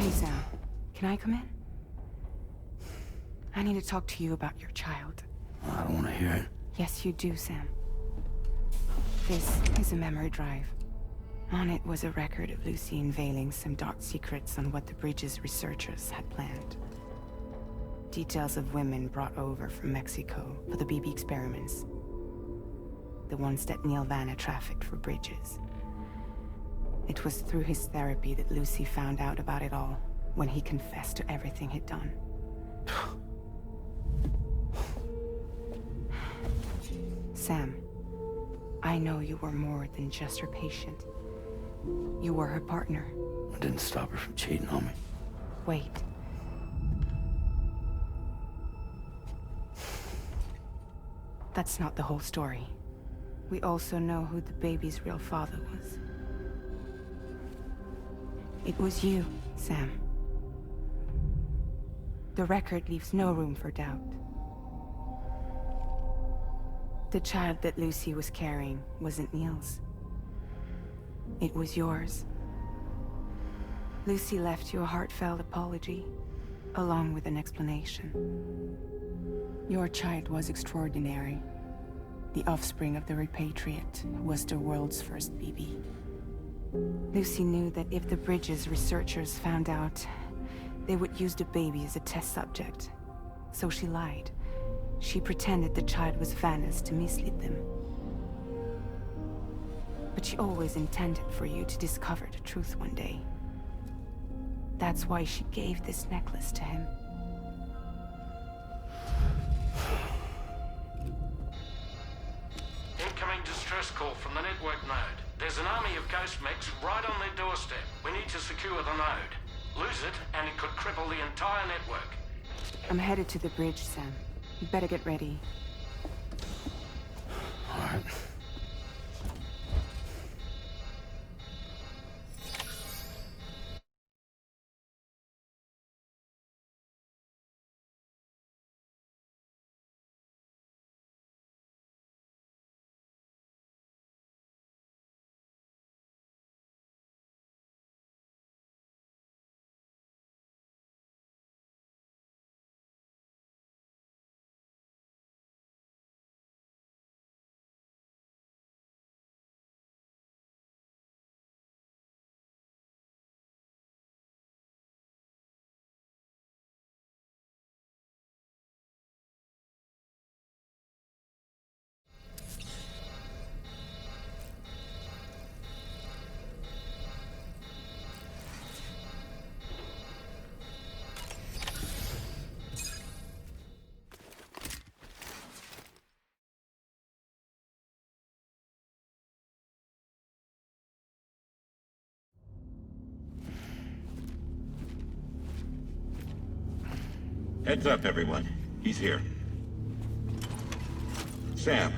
Hey, Sam. Can I come in? I need to talk to you about your child. I don't want to hear it. Yes, you do, Sam. This is a memory drive. On it was a record of Lucy unveiling some dark secrets on what the Bridges researchers had planned. Details of women brought over from Mexico for the BB experiments. The ones that Neil Vanna trafficked for Bridges. It was through his therapy that Lucy found out about it all, when he confessed to everything he'd done. Sam, I know you were more than just her patient. You were her partner. I didn't stop her from cheating on me. Wait. That's not the whole story. We also know who the baby's real father was. It was you, Sam. The record leaves no room for doubt. The child that Lucy was carrying wasn't Neil's. It was yours. Lucy left you a heartfelt apology, along with an explanation. Your child was extraordinary. The offspring of the repatriate who was the world's first BB. Lucy knew that if the Bridges researchers found out, they would use the baby as a test subject. So she lied. She pretended the child was Vanna's to mislead them. But she always intended for you to discover the truth one day. That's why she gave this necklace to him. Incoming distress call from the network node. There's an army of ghost mechs right on their doorstep. We need to secure the node. Lose it, and it could cripple the entire network. I'm headed to the bridge, Sam. You better get ready. All right. Heads up, everyone. He's here. Sam,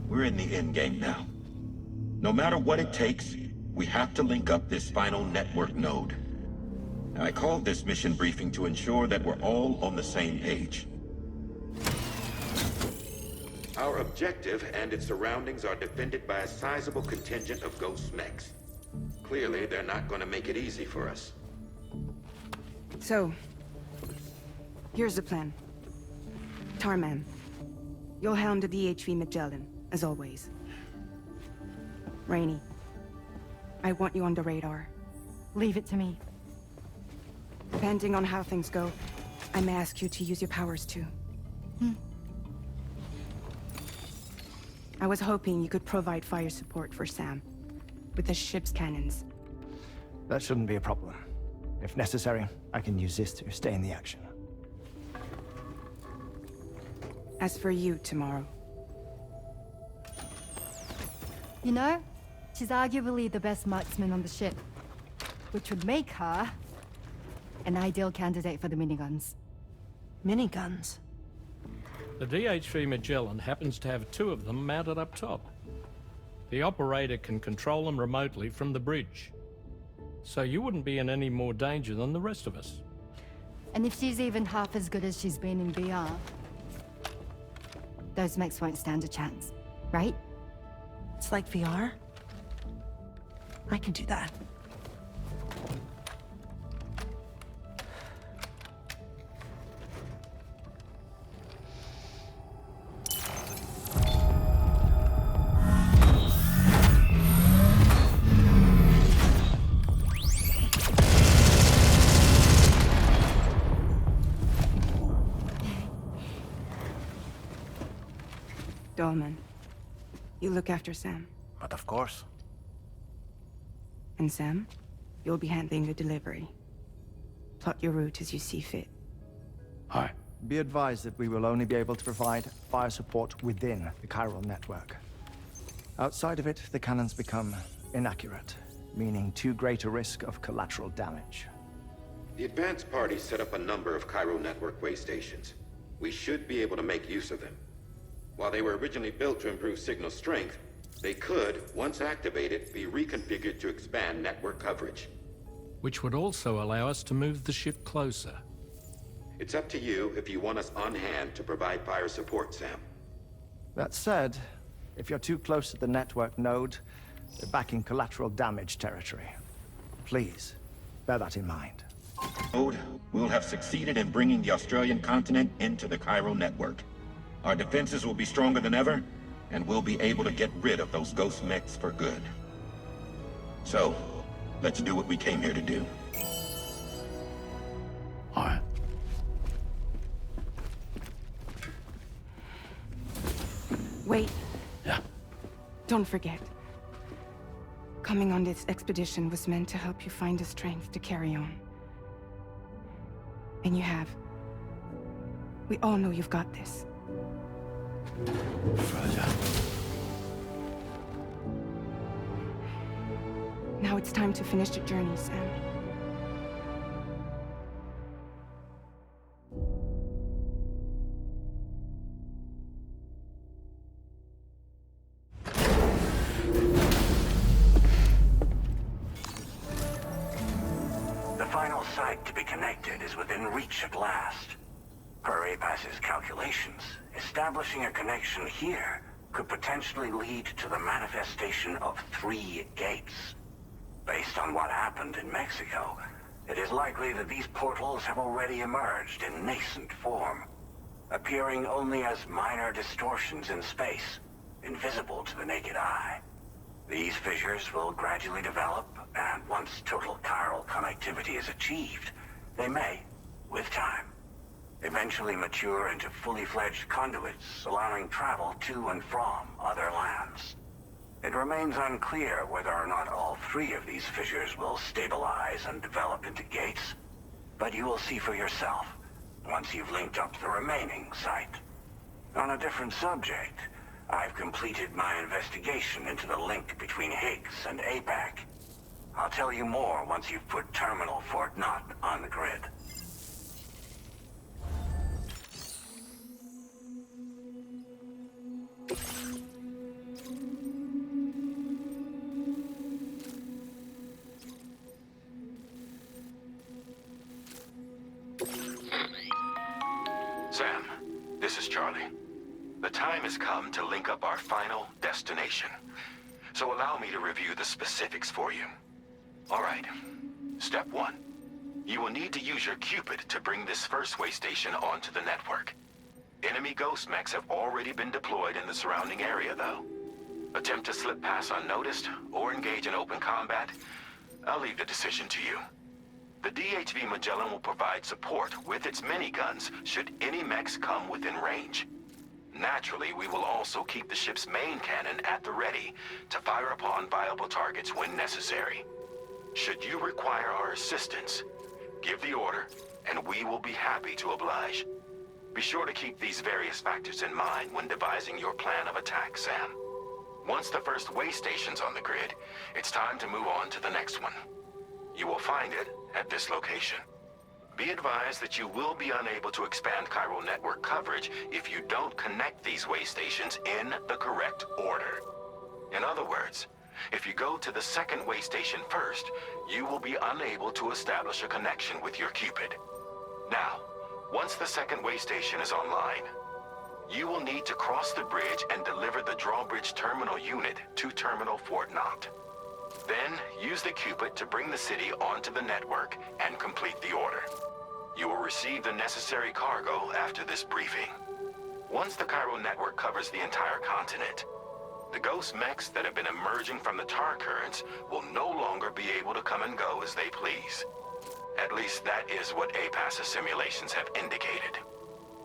we're in the endgame now. No matter what it takes, we have to link up this final network node. I called this mission briefing to ensure that we're all on the same page. Our objective and its surroundings are defended by a sizable contingent of ghost mechs. Clearly, they're not going to make it easy for us. So, here's the plan. Tarman, you'll helm the DHV Magellan, as always. Rainey, I want you on the radar. Leave it to me. Depending on how things go, I may ask you to use your powers too. I was hoping you could provide fire support for Sam, with the ship's cannons. That shouldn't be a problem. If necessary, I can use this to stay in the action. As for you, tomorrow. You know, she's arguably the best marksman on the ship, which would make her an ideal candidate for the miniguns. Miniguns? The DHV Magellan happens to have 2 of them mounted up top. The operator can control them remotely from the bridge. So you wouldn't be in any more danger than the rest of us. And if she's even half as good as she's been in VR, those mechs won't stand a chance, right? It's like VR? I can do that. Dolman, you look after Sam. But of course. And Sam, you'll be handling the delivery. Plot your route as you see fit. Aye. Be advised that we will only be able to provide fire support within the chiral network. Outside of it, the cannons become inaccurate, meaning too great a risk of collateral damage. The advanced party set up a number of chiral network way stations. We should be able to make use of them. While they were originally built to improve signal strength, they could, once activated, be reconfigured to expand network coverage. Which would also allow us to move the ship closer. It's up to you if you want us on hand to provide fire support, Sam. That said, if you're too close to the network node, you're back in collateral damage territory. Please, bear that in mind. We'll have succeeded in bringing the Australian continent into the chiral network. Our defenses will be stronger than ever, and we'll be able to get rid of those ghost mechs for good. So, let's do what we came here to do. Aye. Wait, Yeah. don't forget. Coming on this expedition was meant to help you find the strength to carry on. And you have. We all know you've got this. Fragile. Now it's time to finish the journey, Sam. The final site to be connected is within reach at last. Per APAS's calculations, establishing a connection here could potentially lead to the manifestation of 3 gates. Based on what happened in Mexico, it is likely that these portals have already emerged in nascent form, appearing only as minor distortions in space, invisible to the naked eye. These fissures will gradually develop, and once total chiral connectivity is achieved, they may, with time, eventually mature into fully fledged conduits, allowing travel to and from other lands. It remains unclear whether or not all 3 of these fissures will stabilize and develop into gates, but you will see for yourself once you've linked up the remaining site. On a different subject, I've completed my investigation into the link between Higgs and APAC. I'll tell you more once you've put Terminal Fort Knott on the grid. Sam, this is Charlie. The time has come to link up our final destination. So allow me to review the specifics for you. All right. Step 1. You will need to use your Cupid to bring this first way station onto the network. Enemy ghost mechs have already been deployed in the surrounding area, though. Attempt to slip past unnoticed or engage in open combat, I'll leave the decision to you. The DHV Magellan will provide support with its miniguns should any mechs come within range. Naturally, we will also keep the ship's main cannon at the ready to fire upon viable targets when necessary. Should you require our assistance, give the order, and we will be happy to oblige. Be sure to keep these various factors in mind when devising your plan of attack, Sam. Once the first way station's on the grid, it's time to move on to the next one. You will find it at this location. Be advised that you will be unable to expand chiral network coverage if you don't connect these way stations in the correct order. In other words, if you go to the second way station first, you will be unable to establish a connection with your Cupid. Now, once the second way station is online, you will need to cross the bridge and deliver the drawbridge terminal unit to Terminal Fort Knott. Then, use the Cupid to bring the city onto the network and complete the order. You will receive the necessary cargo after this briefing. Once the chiral network covers the entire continent, the ghost mechs that have been emerging from the tar currents will no longer be able to come and go as they please. At least that is what APAS's simulations have indicated.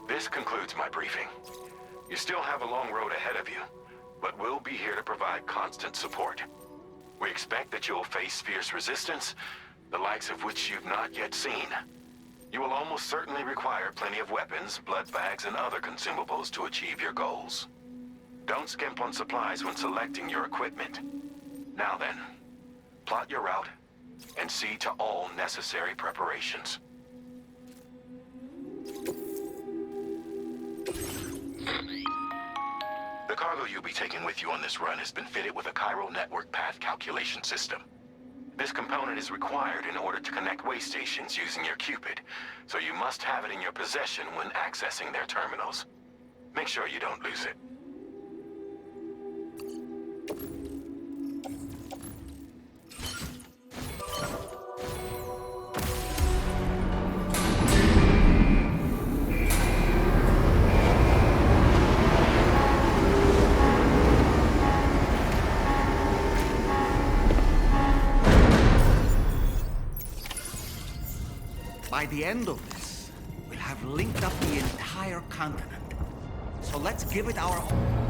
This concludes my briefing. You still have a long road ahead of you, but we'll be here to provide constant support. We expect that you'll face fierce resistance, the likes of which you've not yet seen. You will almost certainly require plenty of weapons, blood bags, and other consumables to achieve your goals. Don't skimp on supplies when selecting your equipment. Now then, plot your route and see to all necessary preparations. The cargo you'll be taking with you on this run has been fitted with a chiral network path calculation system. This component is required in order to connect way stations using your Cupid, so you must have it in your possession when accessing their terminals. Make sure you don't lose it. By the end of this, we'll have linked up the entire continent. So let's give it our all.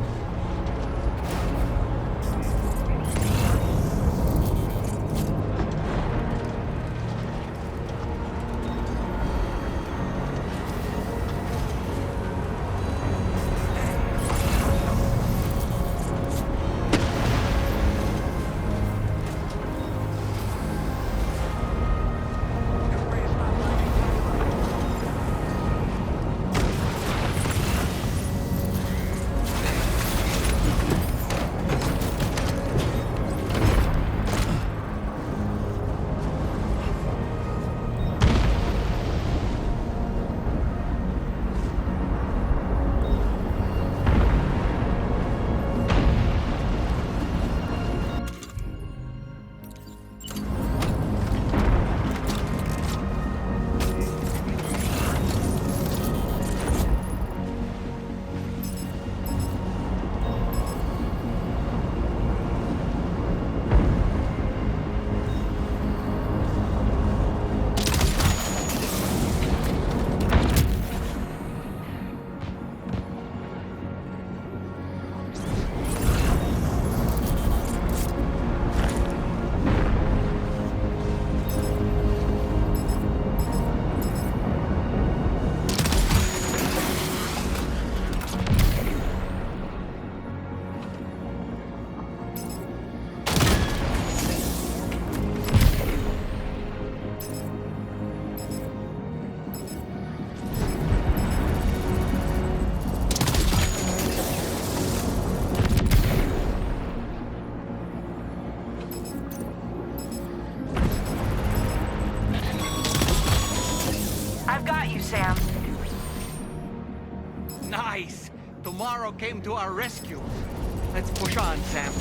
Sam. Nice! Tomorrow came to our rescue. Let's push on, Sam.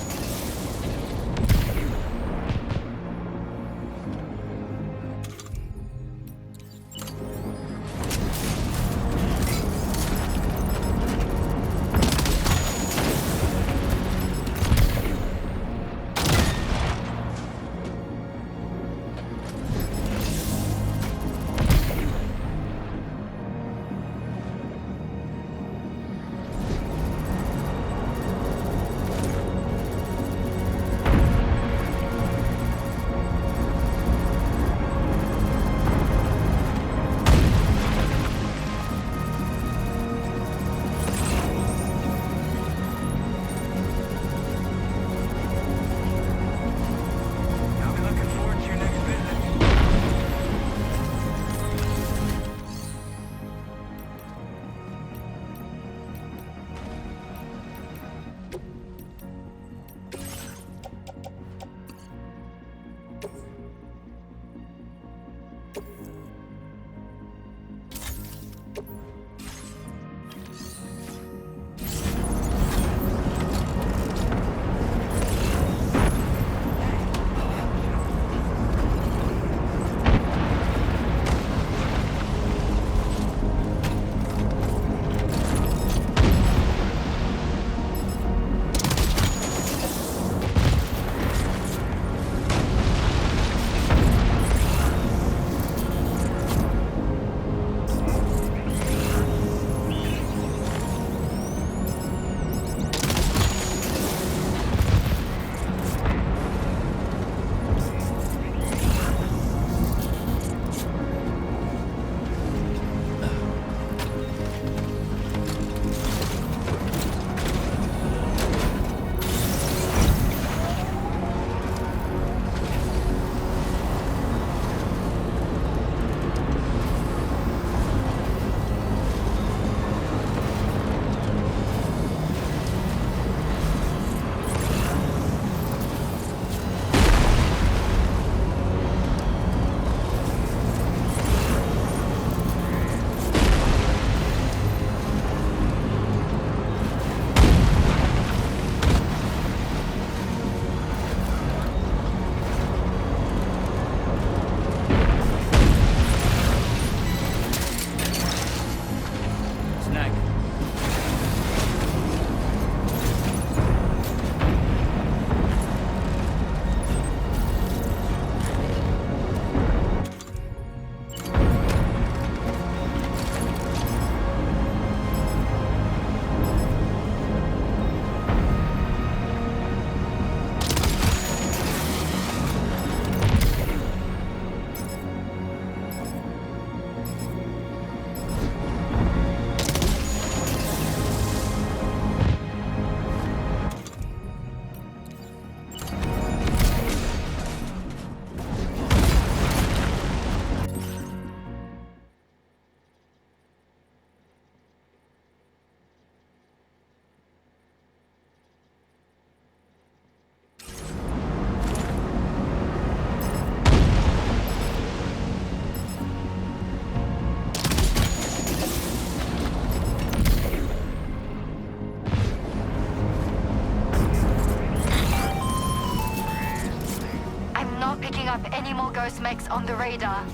ghost mechs on the radar.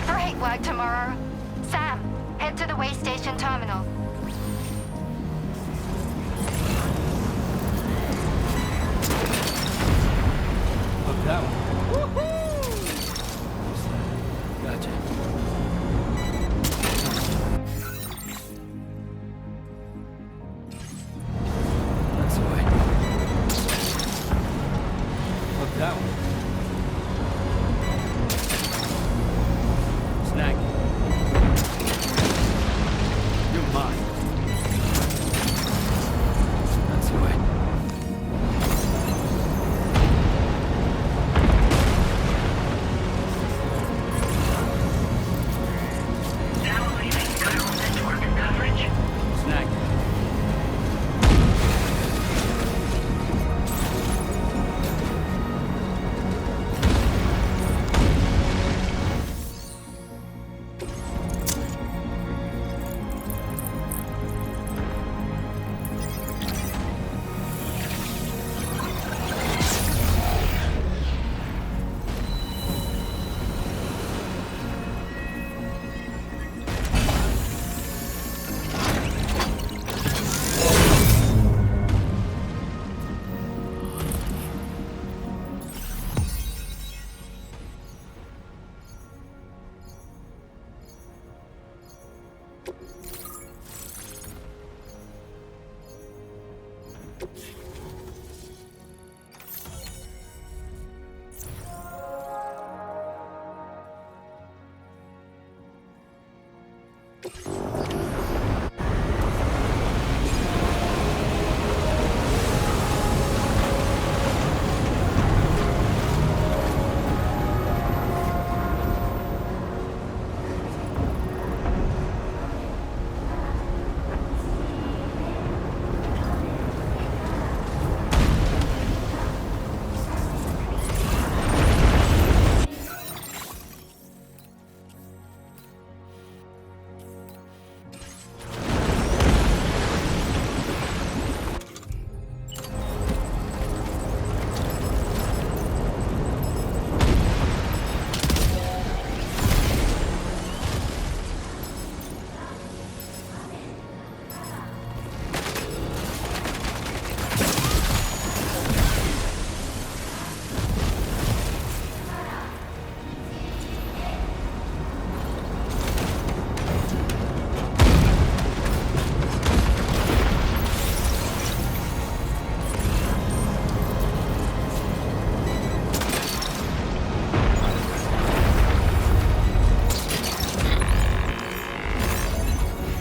Great work tomorrow. Sam, head to the way station terminal. Look that one. Gotcha. That's the way. Look that one. Snag. You're mine. That's the way. Now leaving chiral network coverage. Snag.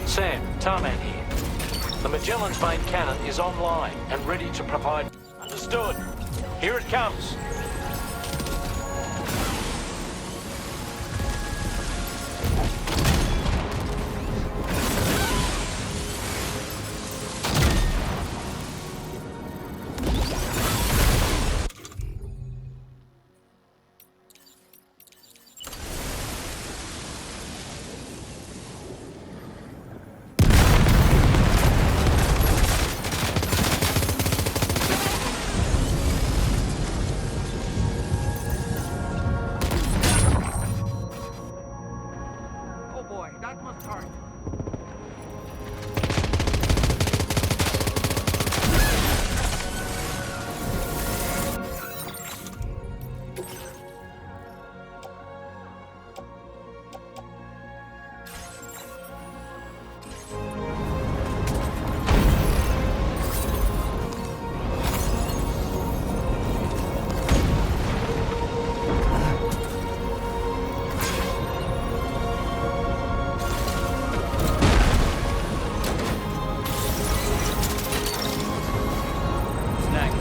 Sam, Tarman here. The Magellan's main cannon is online and ready to provide... Understood. Here it comes. Oh boy, that must hurt. Snag.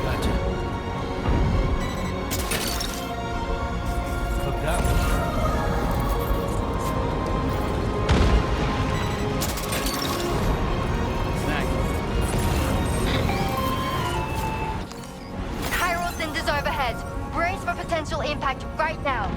Gotcha. Look that one. Snag. Chiral cinders overhead. Brace for potential impact right now.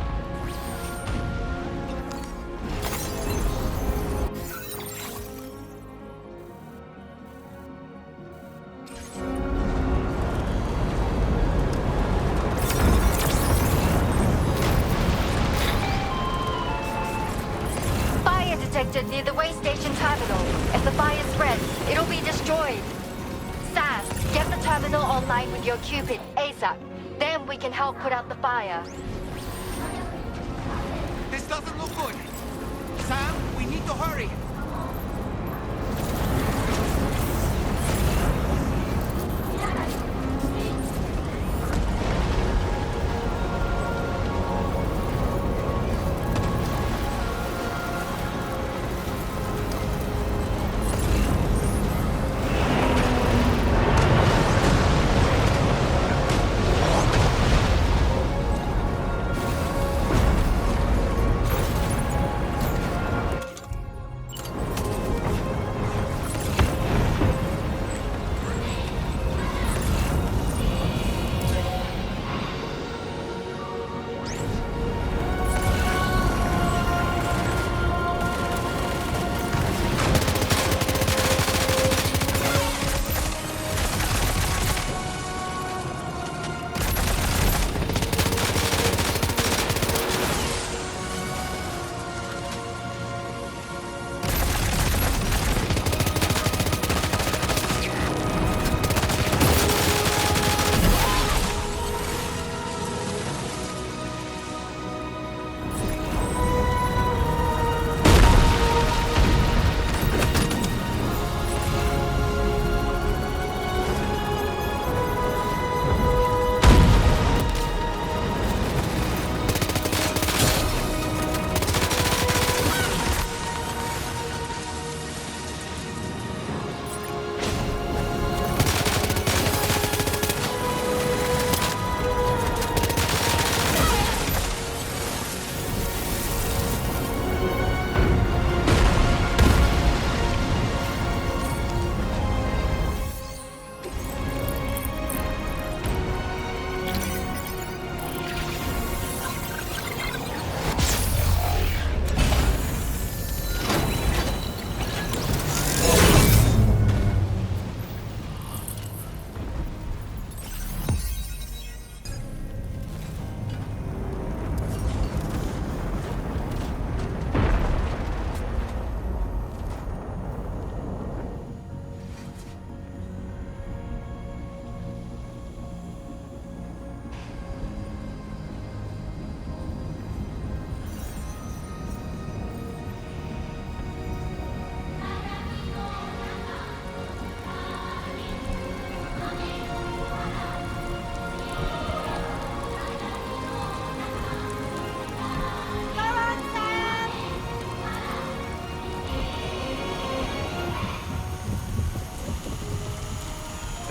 connected near the way station terminal. If the fire spreads, it'll be destroyed. Sam, get the terminal online with your Cupid ASAP. Then we can help put out the fire. This doesn't look good. Sam, we need to hurry.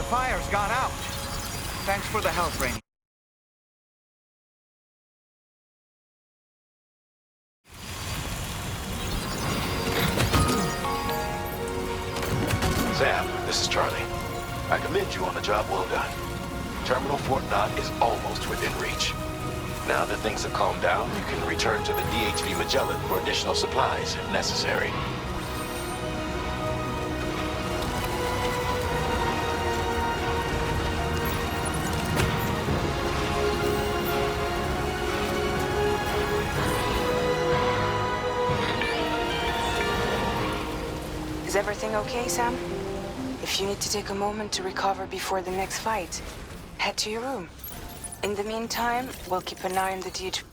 The fire's gone out. Thanks for the help, Rainey. Sam, this is Charlie. I commend you on the job well done. Terminal Fort Knott is almost within reach. Now that things have calmed down, you can return to the DHV Magellan for additional supplies if necessary. Is everything okay, Sam? If you need to take a moment to recover before the next fight, head to your room. In the meantime, we'll keep an eye on the DHV.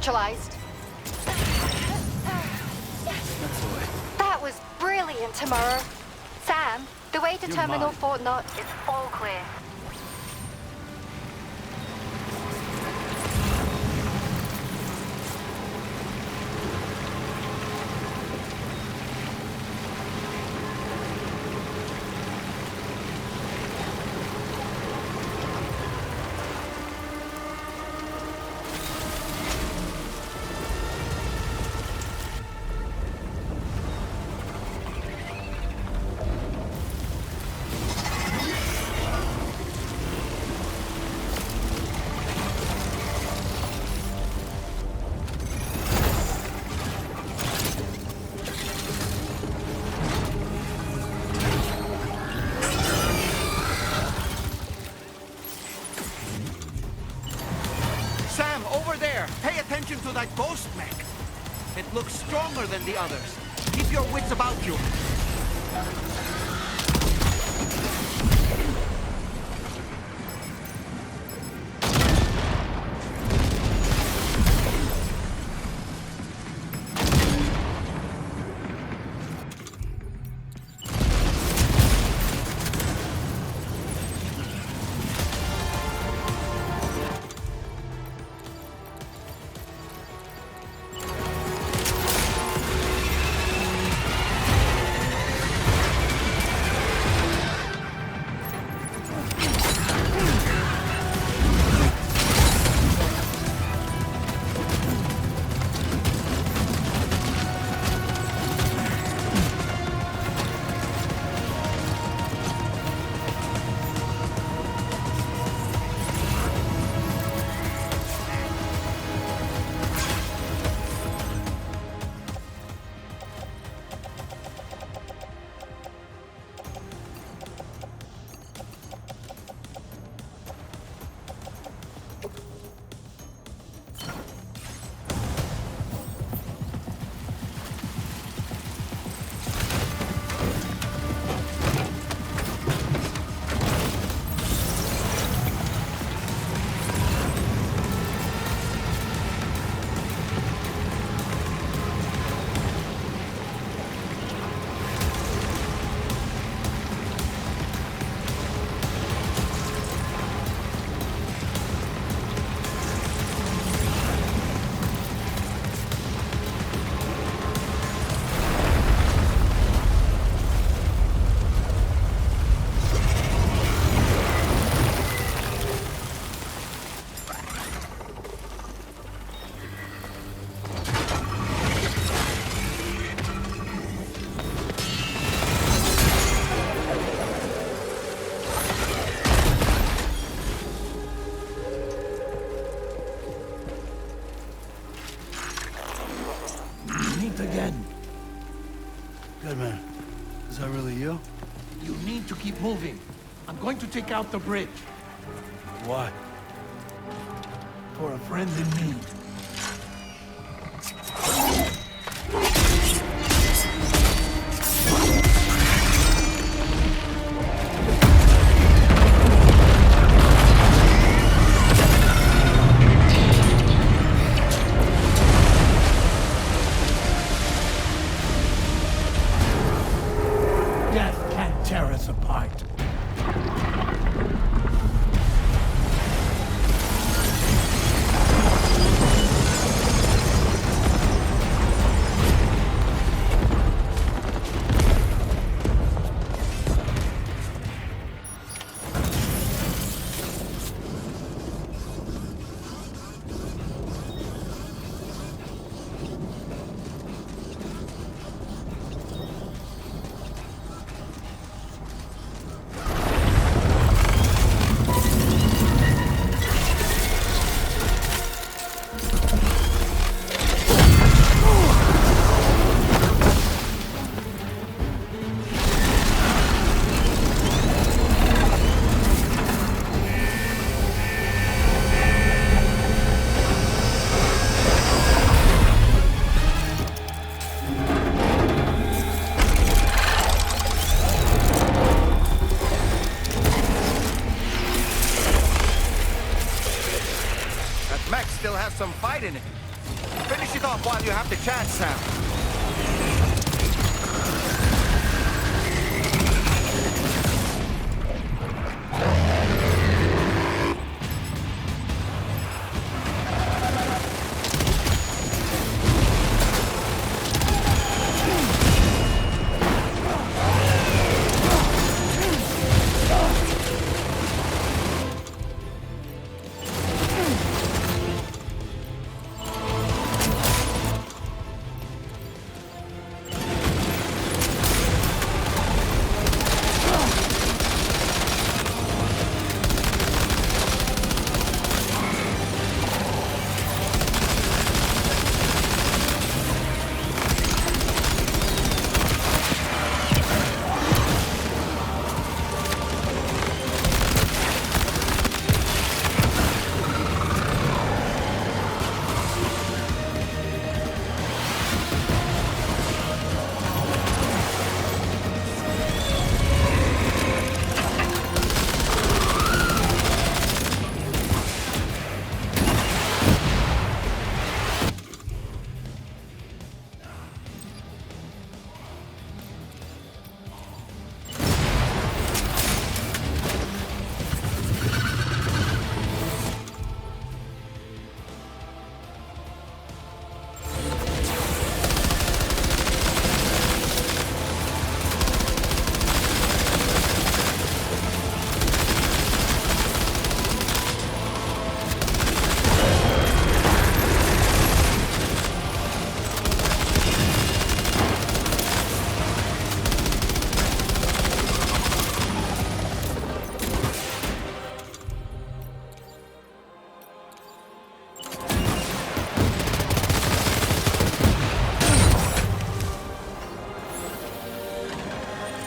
neutralized. That's the way. That was brilliant, Tomorrow. Sam, the way to You're Terminal mine. Fort Knot is all clear. Sam, over there! Pay attention to that ghost mech! It looks stronger than the others. Keep your wits about you. Again. Good man. Is that really you? You need to keep moving. I'm going to take out the bridge. Why? For a friend in need. Death can't tear us apart. That mech still has some fight in it. off while you have the chance, Sam.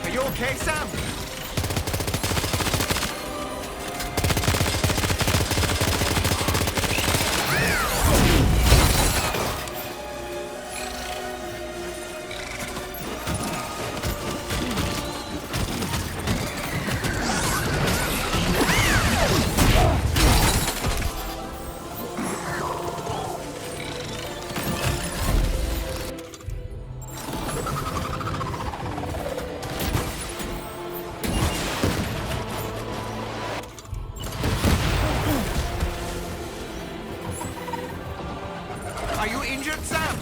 Are you okay, Sam? Are you injured, Sam?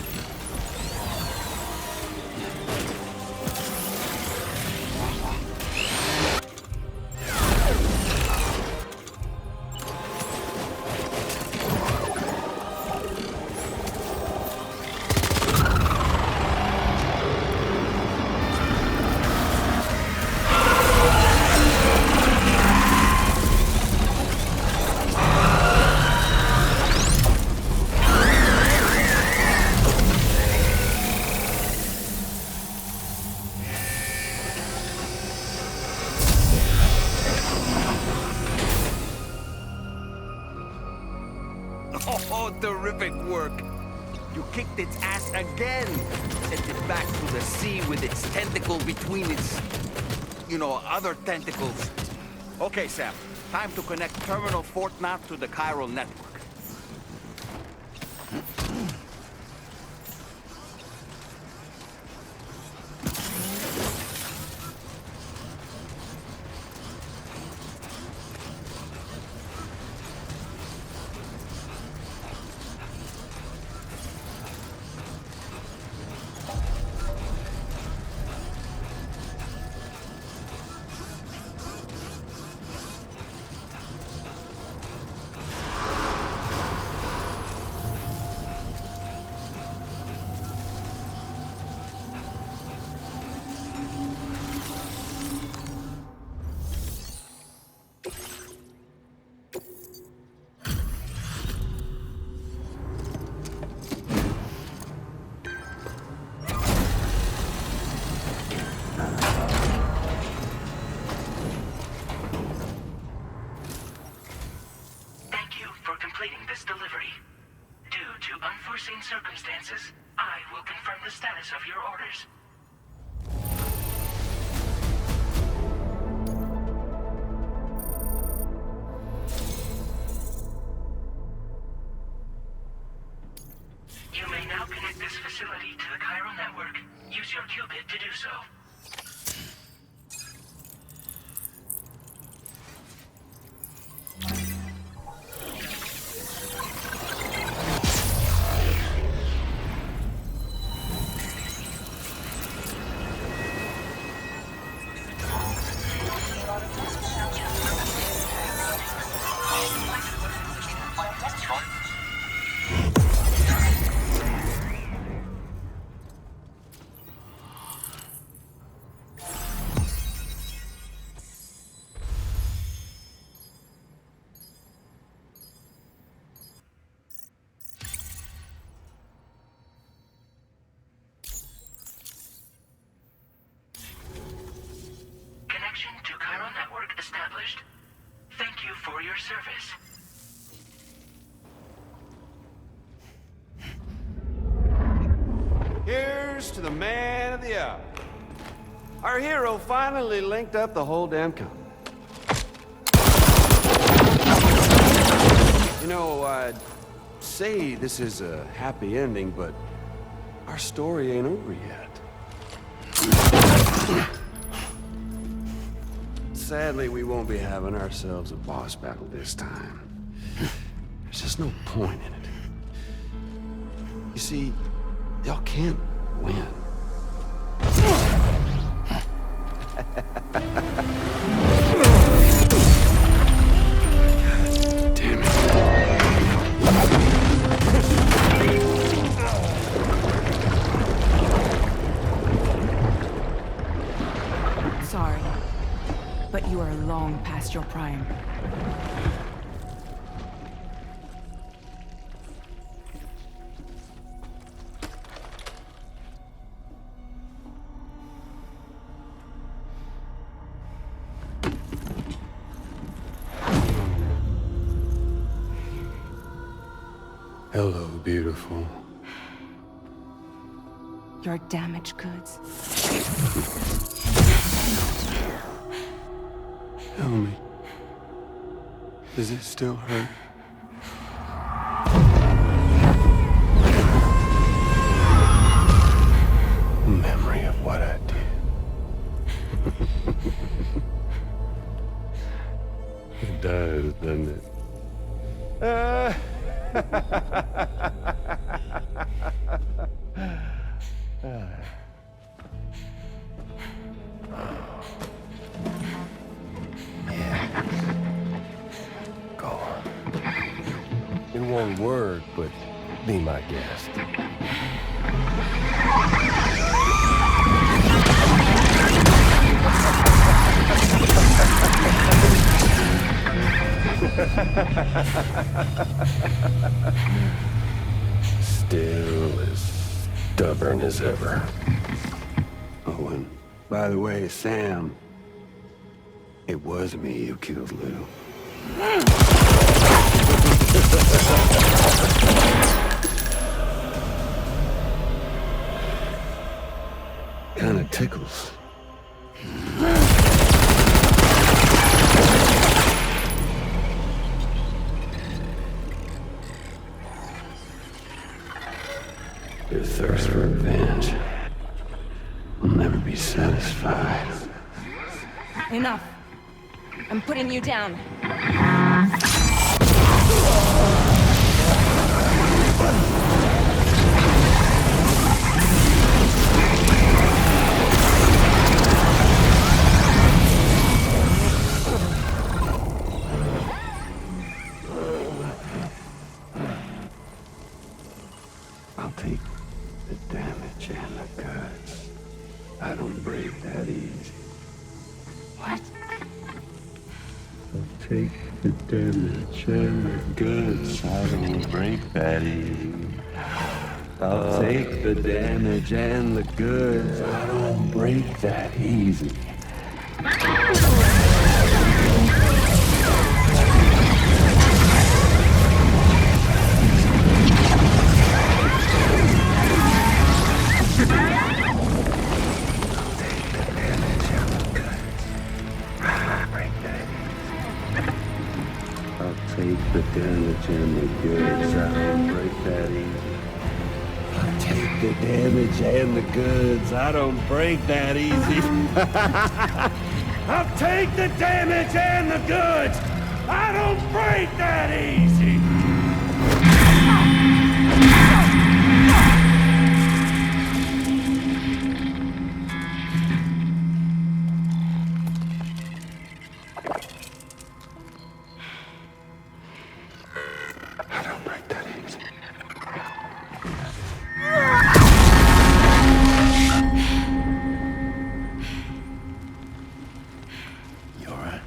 Oh, terrific work. You kicked its ass again. Sent it back to the sea with its tentacle between its, other tentacles. Okay, Sam. Time to connect Terminal Fort Map to the chiral network. unforeseen circumstances, I will confirm the status of your orders. You may now connect facility to the chiral network. Use your qubit to do so. Connection to chiral network established. Thank you for your service. Here's to the man of the hour. Our hero finally linked up the whole damn company. You know, I'd say this is a happy ending, but our story ain't over yet. Sadly, we won't be having ourselves a boss battle this time. There's just no point in it. You see, y'all can't win. Damn it. Sorry, but you are long past your prime. Hello, beautiful. Your damaged goods. Tell me, does it still hurt? Memory of what I did. It does, doesn't it? Go on. In one word, but be my guest. Still as stubborn as ever. Oh, and by the way, Sam, it was me who killed Lou. Kinda tickles. Your thirst for revenge will never be satisfied. Enough. I'm putting you down. I'll take the damage and the goods. I don't break that easy. What? I'll take the damage and the goods. I don't break that easy. I'll take the damage and the goods. I don't break that easy. Take the damage and the goods. I don't break that easy. I'll take the damage and the goods. I don't break that easy. I'll take the damage and the goods. I don't break that easy. I don't break that easy. You all right?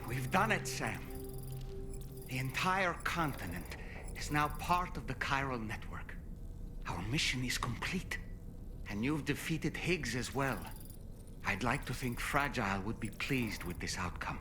We've done it, Sam. The entire continent is now part of the chiral network. Our mission is complete. And you've defeated Higgs as well. I'd like to think Fragile would be pleased with this outcome.